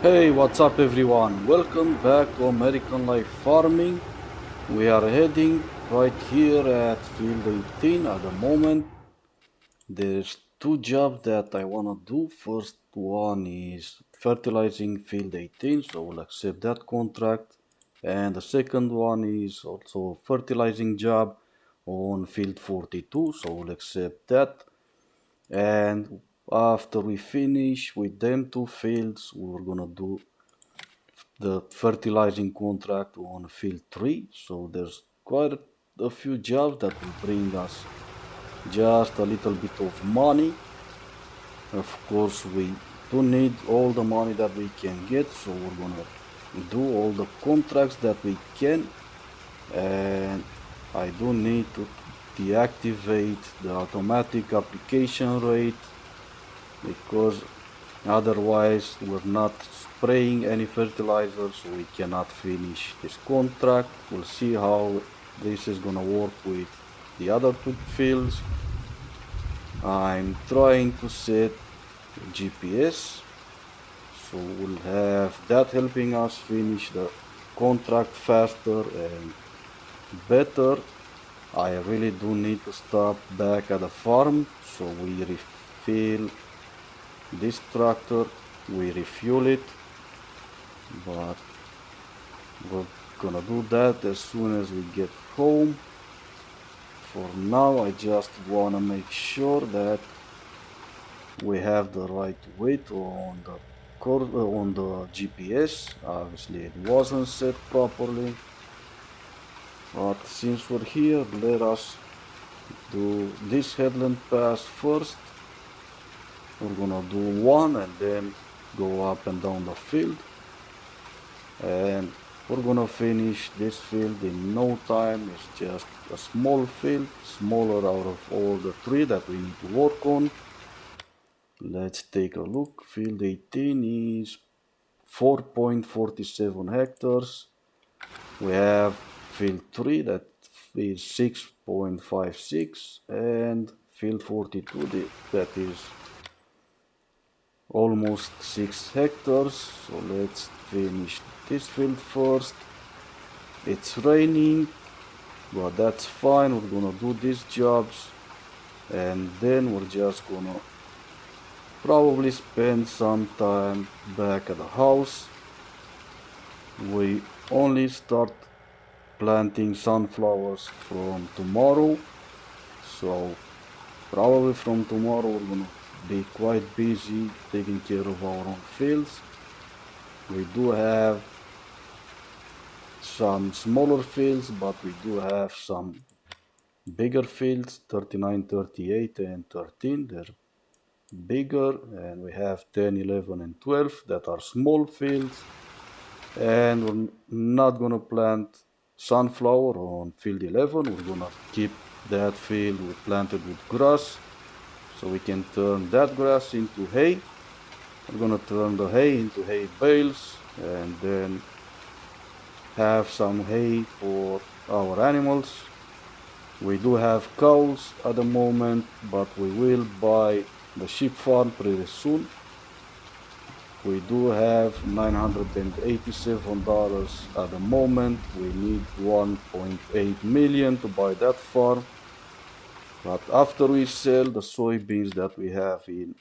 Hey, what's up everyone? Welcome back to American Life Farming. We are heading right here at Field 18 at the moment. There's two jobs that I wanna do. First one is fertilizing Field 18, so we'll accept that contract. And the second one is also fertilizing job on Field 42, so we'll accept that. And after we finish with them two fields, we're gonna do the fertilizing contract on field 3. So there's quite a few jobs that will bring us just a little bit of money. Of course, we do need all the money that we can get, so we're gonna do all the contracts that we can. And I do need to deactivate the automatic application rate because otherwise we're not spraying any fertilizer, so we cannot finish this contract. We'll see how this is gonna work with the other two fields. I'm trying to set GPS, so we'll have that helping us finish the contract faster and better. I really do need to stop back at the farm, so we refill this tractor, we refuel it, but we're gonna do that as soon as we get home. For now, I just wanna make sure that we have the right weight on the on the GPS. Obviously, it wasn't set properly, but since we're here, let us do this Headland Pass first. We're gonna do one and then go up and down the field, and we're gonna finish this field in no time. It's just a small field, smaller out of all the three that we need to work on. Let's take a look. Field 18 is 4.47 hectares. We have field 3 that is 6.56 and field 42 that is almost 6 hectares. So let's finish this field first. It's raining, but that's fine. We're gonna do these jobs and then we're just gonna probably spend some time back at the house. We only start planting sunflowers from tomorrow, so probably from tomorrow we're gonna be quite busy taking care of our own fields. We do have some smaller fields, but we do have some bigger fields, 39, 38 and 13. They're bigger, and we have 10, 11 and 12 that are small fields. And we're not gonna plant sunflower on field 11. We're gonna keep that field planted with grass, so we can turn that grass into hay. We're gonna turn the hay into hay bales and then have some hay for our animals. We do have cows at the moment, but we will buy the sheep farm pretty soon. We do have $987 at the moment. We need 1.8 million to buy that farm. But after we sell the soybeans that we have in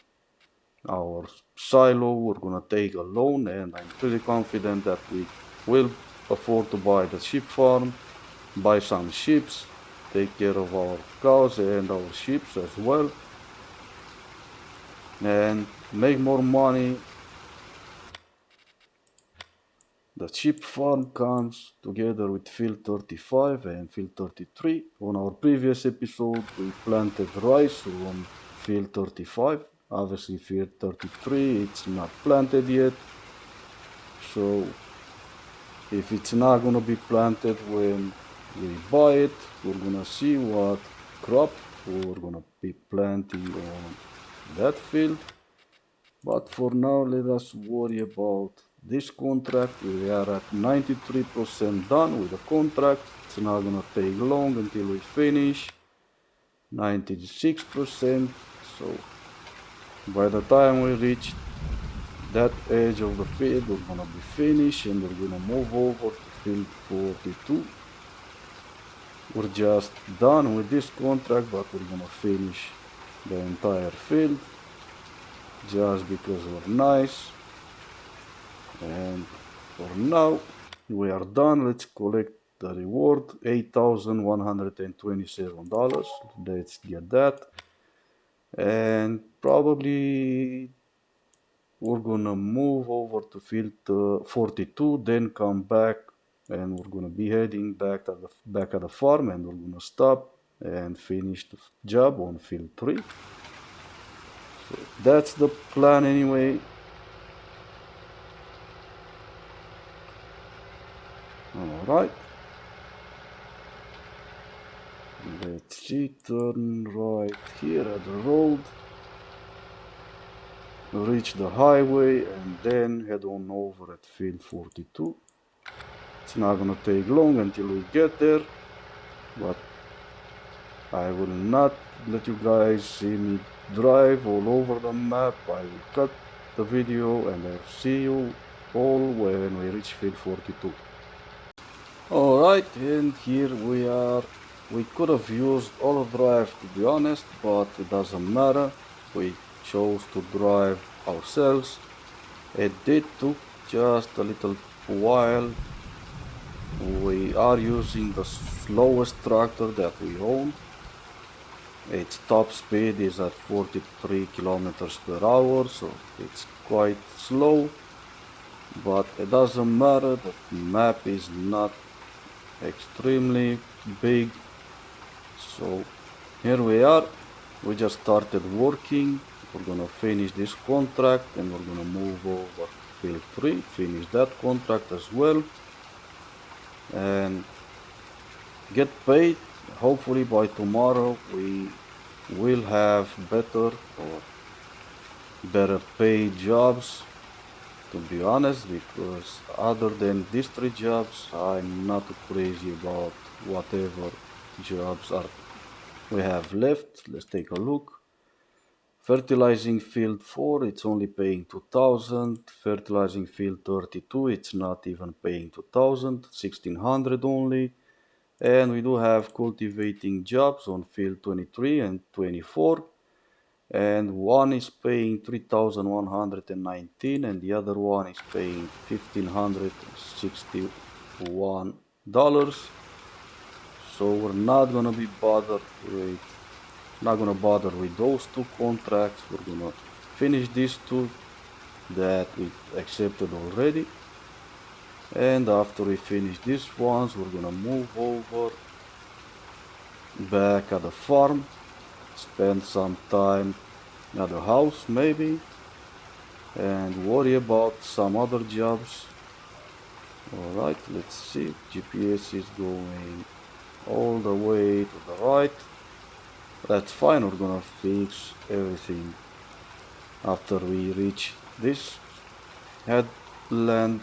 our silo, we're gonna take a loan, and I'm pretty confident that we will afford to buy the sheep farm, buy some sheep, take care of our cows and our sheep as well, and make more money. The sheep farm comes together with field 35 and field 33. On our previous episode, we planted rice on field 35. Obviously, field 33, it's not planted yet. So, if it's not gonna be planted when we buy it, we're gonna see what crop we're gonna be planting on that field. But for now, let us worry about this contract. We are at 93% done with the contract. It's not gonna take long until we finish. 96%. So by the time we reach that edge of the field we're gonna be finished, and we're gonna move over to field 42. We're just done with this contract, but we're gonna finish the entire field just because we're nice. And for now we are done. Let's collect the reward, $8,127. Let's get that, and probably we're gonna move over to field 42, then come back, and we're gonna be heading back at the farm, and we're gonna stop and finish the job on field 3. So that's the plan anyway. Alright, let's see, turn right here at the road, reach the highway, and then head on over at field 42. It's not gonna take long until we get there, but I will not let you guys see me drive all over the map. I will cut the video, and I'll see you all when we reach field 42. Alright, and here we are. We could have used auto drive, to be honest, but it doesn't matter. We chose to drive ourselves. It did took just a little while. We are using the slowest tractor that we own. Its top speed is at 43 kilometers per hour, so it's quite slow, but it doesn't matter. The map is not extremely big, so here we are. We just started working. We're gonna finish this contract, and we're gonna move over field 3, finish that contract as well, and get paid. Hopefully by tomorrow we will have better paid jobs, to be honest, because other than these 3 jobs, I'm not too crazy about whatever jobs we have left. Let's take a look. Fertilizing Field 4, it's only paying 2,000. Fertilizing Field 32, it's not even paying 2,000, 1,600 only. And we do have cultivating jobs on field 23 and 24, and one is paying 3,119 and the other one is paying $1,561. So we're not gonna bother with those 2 contracts. We're gonna finish these 2 that we accepted already. And after we finish these ones, we're gonna move over back at the farm, spend some time at the house maybe, and worry about some other jobs. Alright, let's see. GPS is going all the way to the right. That's fine. We're gonna fix everything after we reach this headland.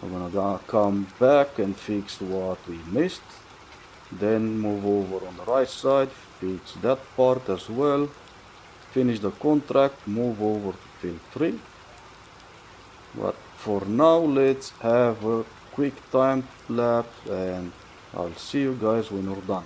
We're gonna come back and fix what we missed, then move over on the right side, fix that part as well, finish the contract, move over to field 3. But for now, let's have a quick time lapse, and I'll see you guys when we're done.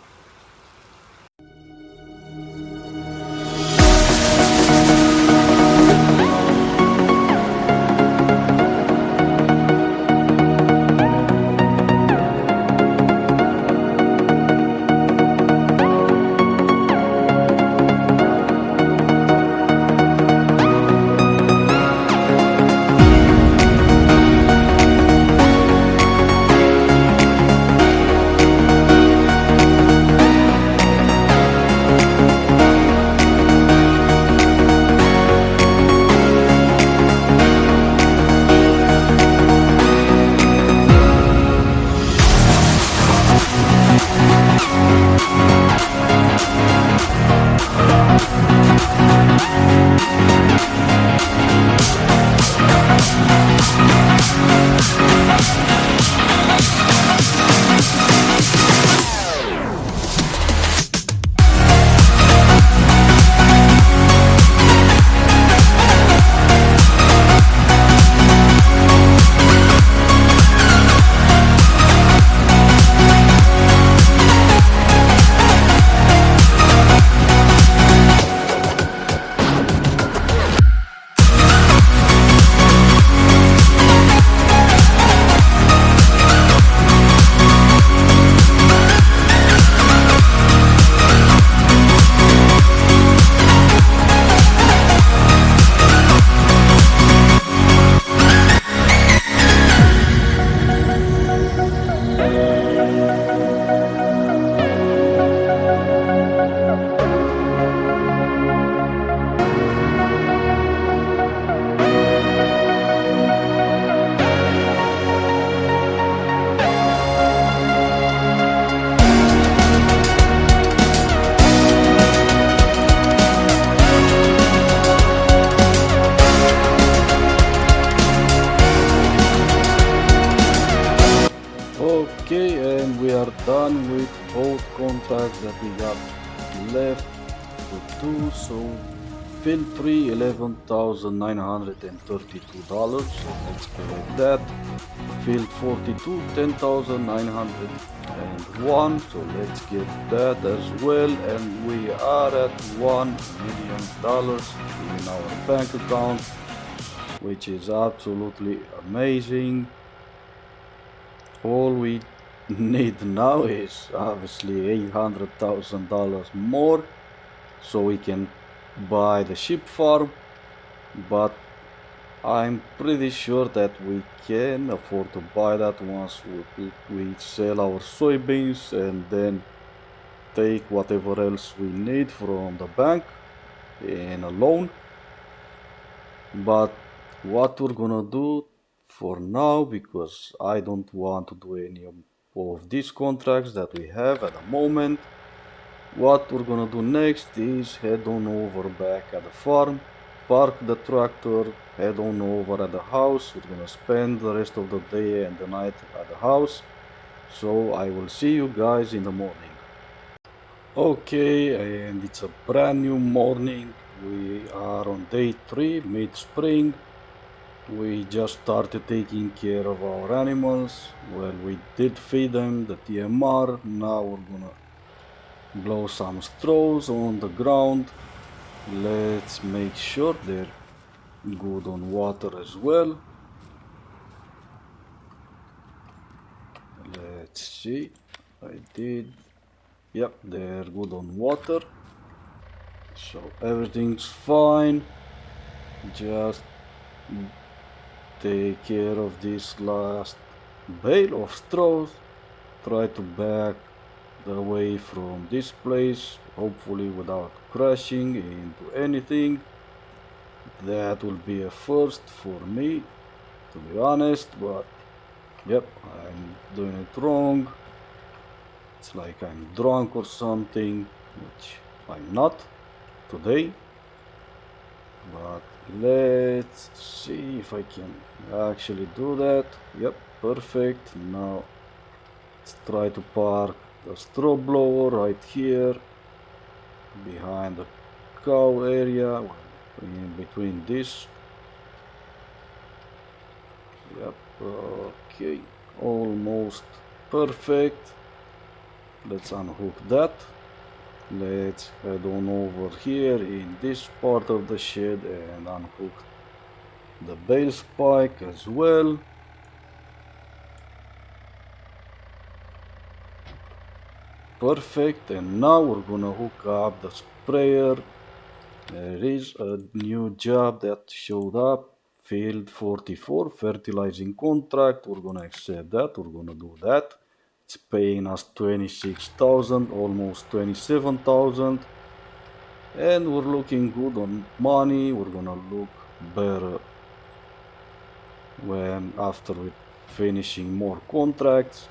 Okay, and we are done with both contracts that we got left to do. So field 3, $11,932, so let's collect that. Field 42, 10,901, so let's get that as well. And we are at $1 million in our bank account, which is absolutely amazing. All we need now is obviously $800,000 more so we can buy the sheep farm, but I'm pretty sure that we can afford to buy that once we sell our soybeans and then take whatever else we need from the bank in a loan. But what we're gonna do for now, because I don't want to do any of these contracts that we have at the moment, what we're gonna do next is head on over back at the farm, park the tractor, head on over at the house. We're gonna spend the rest of the day and the night at the house. So I will see you guys in the morning. Okay, and it's a brand new morning. We are on day 3, mid-spring. We just started taking care of our animals. Well, we did feed them the TMR. Now we're gonna blow some straws on the ground. Let's make sure they're good on water as well. Let's see. I did. Yep, they're good on water. So everything's fine. Just take care of this last bale of straws. Try to back away from this place, hopefully without crashing into anything. That will be a first for me, to be honest, but yep, I'm doing it wrong. It's like I'm drunk or something, which I'm not today. But let's see if I can actually do that. Yep, perfect. Now let's try to park the straw blower right here behind the cow area, in between this. Yep, okay, almost perfect. Let's unhook that. Let's head on over here in this part of the shed and unhook the bale spike as well. Perfect, and now we're gonna hook up the sprayer. There is a new job that showed up, field 44, fertilizing contract. We're gonna accept that, we're gonna do that. It's paying us 26,000, almost 27,000. And we're looking good on money. We're gonna look better when after we finishing more contracts.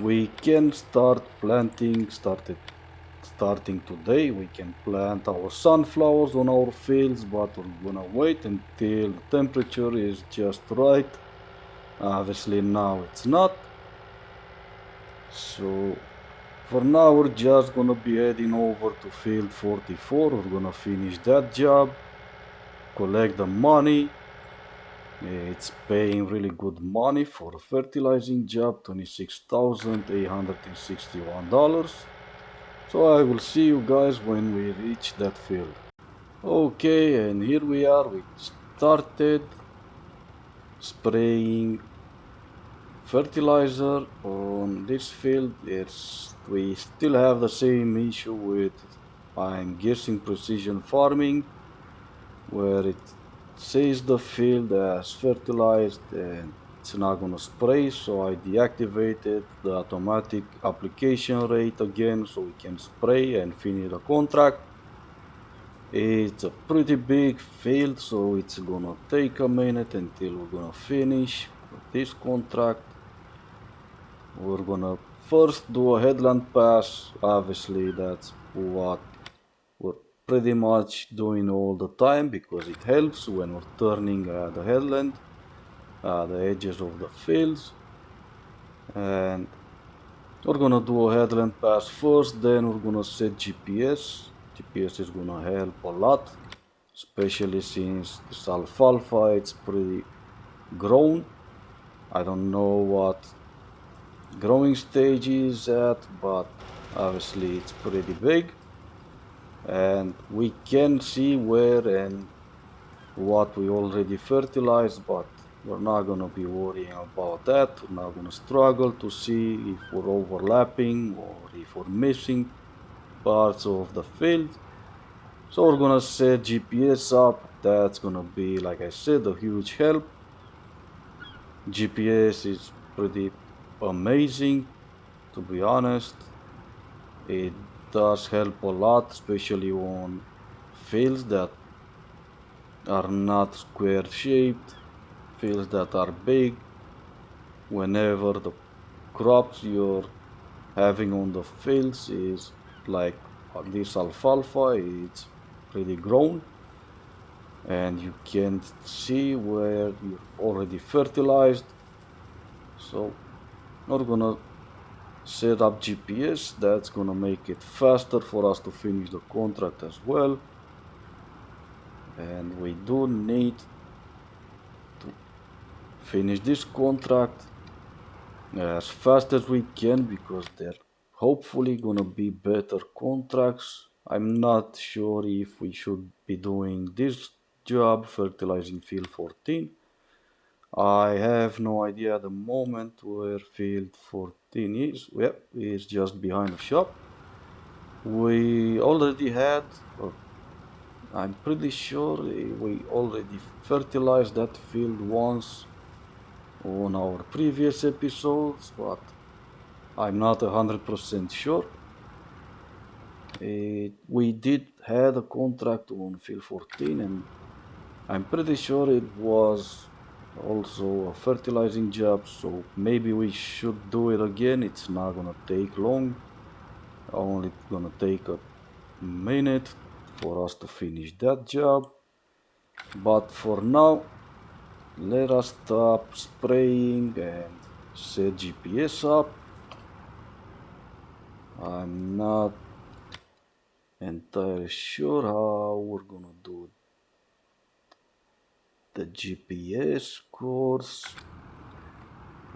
We can start planting, starting today. We can plant our sunflowers on our fields, but we're gonna wait until the temperature is just right. Obviously now it's not. So for now we're just gonna be heading over to field 44. We're gonna finish that job, collect the money. It's paying really good money for a fertilizing job, $26,861. So I will see you guys when we reach that field. Okay, and here we are. We started spraying fertilizer on this field. We still have the same issue with, I'm guessing, precision farming, where it says the field as fertilized and it's not gonna spray. So I deactivated the automatic application rate again so we can spray and finish the contract. It's a pretty big field, so it's gonna take a minute until we're gonna finish this contract. We're gonna first do a headland pass. Obviously that's what we're pretty much doing all the time because it helps when we're turning the headland, the edges of the fields. And We're gonna do a Headland Pass first, then we're gonna set GPS. GPS is gonna help a lot, especially since this alfalfa it's pretty grown. I don't know what growing stage is at, but obviously it's pretty big, and we can see where and what we already fertilized, but we're not gonna be worrying about that. We're not gonna struggle to see if we're overlapping or if we're missing parts of the field. So we're gonna set GPS up. That's gonna be, like I said, a huge help. GPS is pretty amazing, to be honest. It does help a lot, especially on fields that are not square shaped, fields that are big. Whenever the crops you're having on the fields is like this alfalfa, it's pretty grown, and you can see where you already fertilized. So we're gonna set up GPS. That's gonna make it faster for us to finish the contract as well. And we do need to finish this contract as fast as we can, because they're hopefully gonna be better contracts. I'm not sure if we should be doing this job, Fertilizing Field 14. I have no idea at the moment where Field 14 is. Well, it's just behind the shop. We already had, or I'm pretty sure we already fertilized that field once on our previous episodes, but I'm not 100% sure. We did had a contract on field 14, and I'm pretty sure it was also a fertilizing job, so maybe we should do it again. It's not gonna take long, only gonna take a minute for us to finish that job. But for now, let us stop spraying and set GPS up. I'm not entirely sure how we're gonna do the GPS course.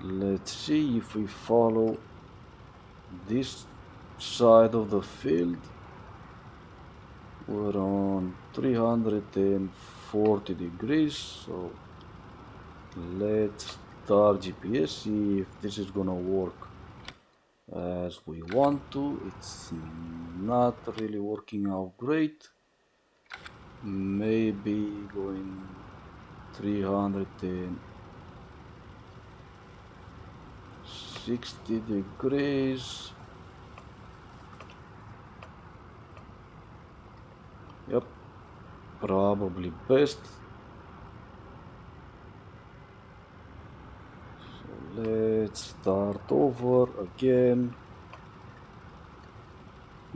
Let's see if we follow this side of the field. We're on 340 degrees, so let's start GPS, see if this is gonna work as we want to. It's not really working out great. Maybe going 360 degrees. Yep, probably best. So let's start over again,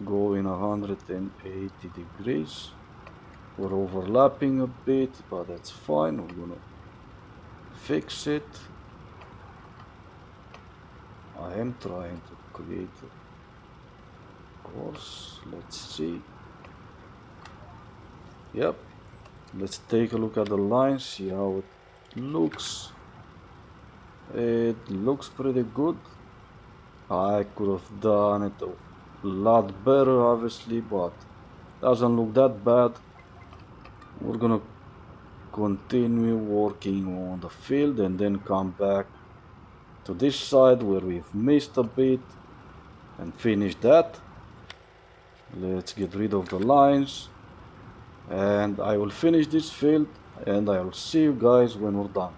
going 180 degrees. We're overlapping a bit, but that's fine. We're gonna fix it. I am trying to create a course. Let's see. Yep. Let's take a look at the line, see how it looks. It looks pretty good. I could have done it a lot better, obviously, but doesn't look that bad. We're gonna continue working on the field and then come back to this side where we've missed a bit and finish that. Let's get rid of the lines, and I will finish this field, and I will see you guys when we're done.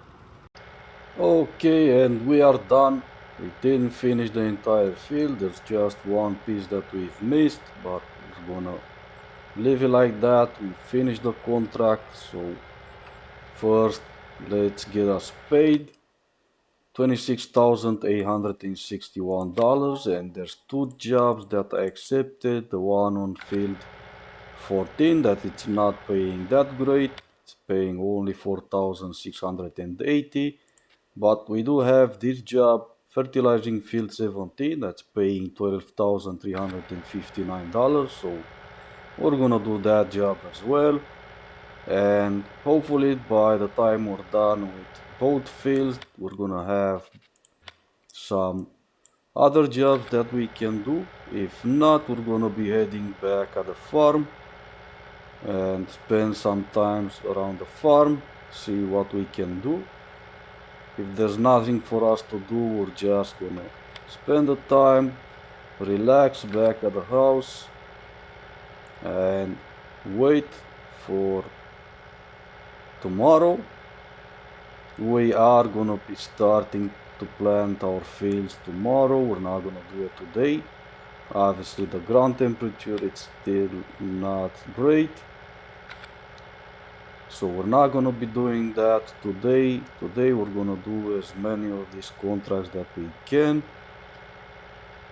Okay, and we are done. We didn't finish the entire field. There's just one piece that we've missed, but we're gonna leave it like that. We finished the contract, so first let's get us paid. $26,861, and there's two jobs that I accepted. The one on field 14 that it's not paying that great, it's paying only 4,680, but we do have this job Fertilizing Field 17, that's paying $12,359, so we're gonna do that job as well. And hopefully by the time we're done with both fields, we're gonna have some other jobs that we can do. If not, we're gonna be heading back at the farm and spend some time around the farm, see what we can do. If there's nothing for us to do, we're just gonna spend the time, relax back at the house, and wait for tomorrow. We are gonna be starting to plant our fields tomorrow. We're not gonna do it today. Obviously the ground temperature is still not great, so we're not gonna be doing that today. Today we're gonna do as many of these contracts that we can.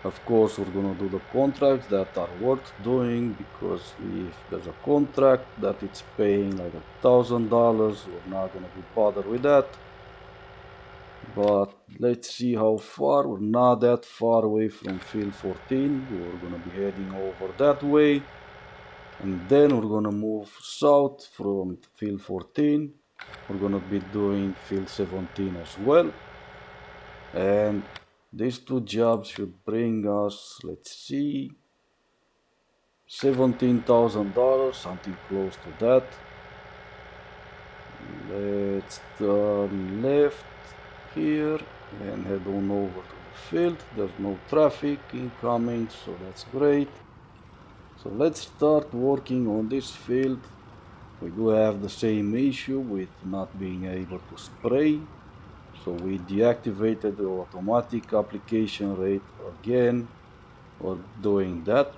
Of course we're gonna do the contracts that are worth doing, because if there's a contract that it's paying like $1,000, we're not gonna be bothered with that. But let's see how far. We're not that far away from field 14. We're gonna be heading over that way, and then we're gonna move south from field 14. We're gonna be doing field 17 as well, and these two jobs should bring us, let's see, $17,000, something close to that. Let's turn left here and head on over to the field. There's no traffic incoming, so that's great. So let's start working on this field. We do have the same issue with not being able to spray, so we deactivated the automatic application rate again. We're doing that.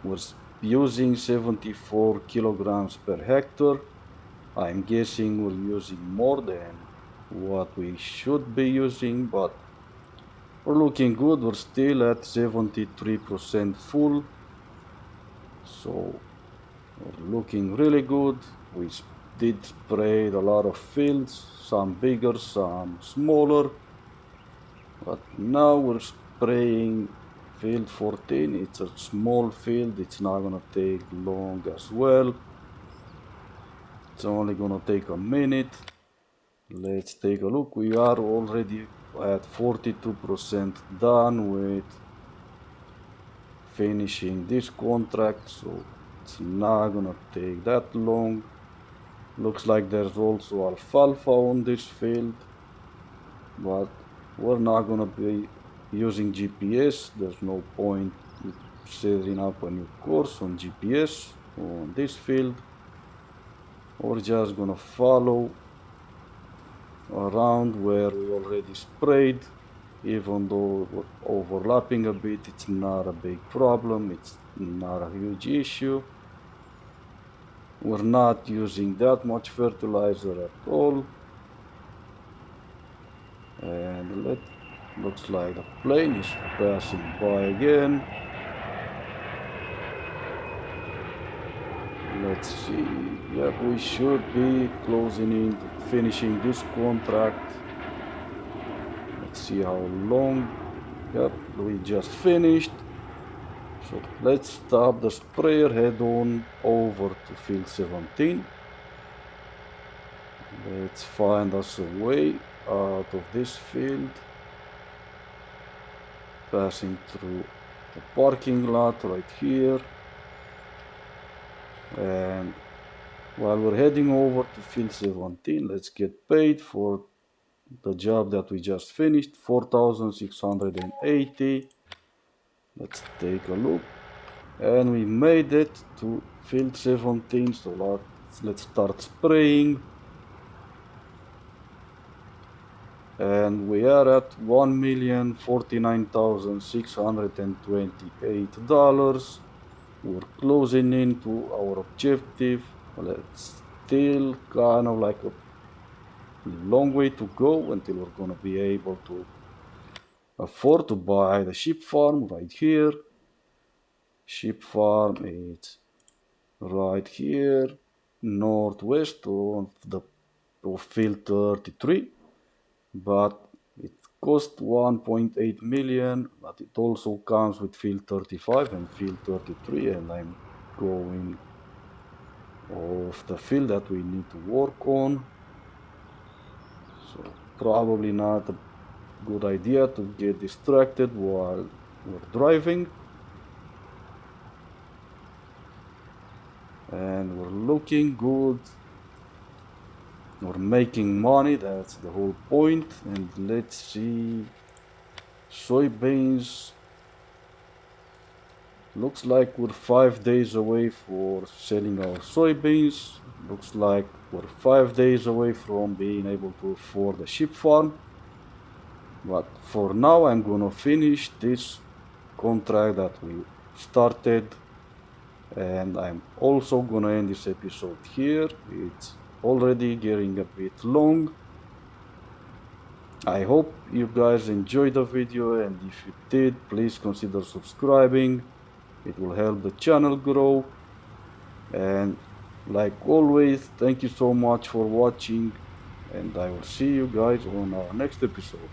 We're using 74 kilograms per hectare. I'm guessing we're using more than what we should be using, but we're looking good. We're still at 73% full, so we're looking really good. We did spray a lot of fields, some bigger, some smaller, but now we're spraying field 14. It's a small field, it's not gonna take long as well. It's only gonna take a minute. Let's take a look. We are already at 42% done with finishing this contract, so it's not gonna take that long. Looks like there's also alfalfa on this field, but we're not gonna be using GPS. There's no point setting up a new course on GPS on this field. We're just gonna follow around where we already sprayed. Even though we're overlapping a bit, it's not a big problem, it's not a huge issue. We're not using that much fertilizer at all. And looks like the plane is passing by again. Let's see. Yep, we should be closing in, finishing this contract. Let's see how long. Yep, we just finished. So let's stop the sprayer, head on over to field 17. Let's find us a way out of this field, passing through the parking lot right here. And while we're heading over to field 17, let's get paid for the job that we just finished, 4,680. Let's take a look. And we made it to field 17, so let's start spraying. And we are at $1,049,628. We're closing into our objective. Well, it's still kind of like a long way to go until we're gonna be able to afford to buy the sheep farm right here. Sheep farm is right here, northwest of field 33, but it cost 1.8 million, but it also comes with field 35 and field 33, and I'm going off the field that we need to work on. So probably not a good idea to get distracted while we're driving. And we're looking good. We're making money, that's the whole point. And let's see, soybeans. Looks like we're 5 days away for selling our soybeans. Looks like we're 5 days away from being able to afford a sheep farm. But for now, I'm gonna finish this contract that we started, and I'm also gonna end this episode here. It's already getting a bit long. I hope you guys enjoyed the video, and if you did, please consider subscribing. It will help the channel grow. And like always, thank you so much for watching, and I will see you guys on our next episode.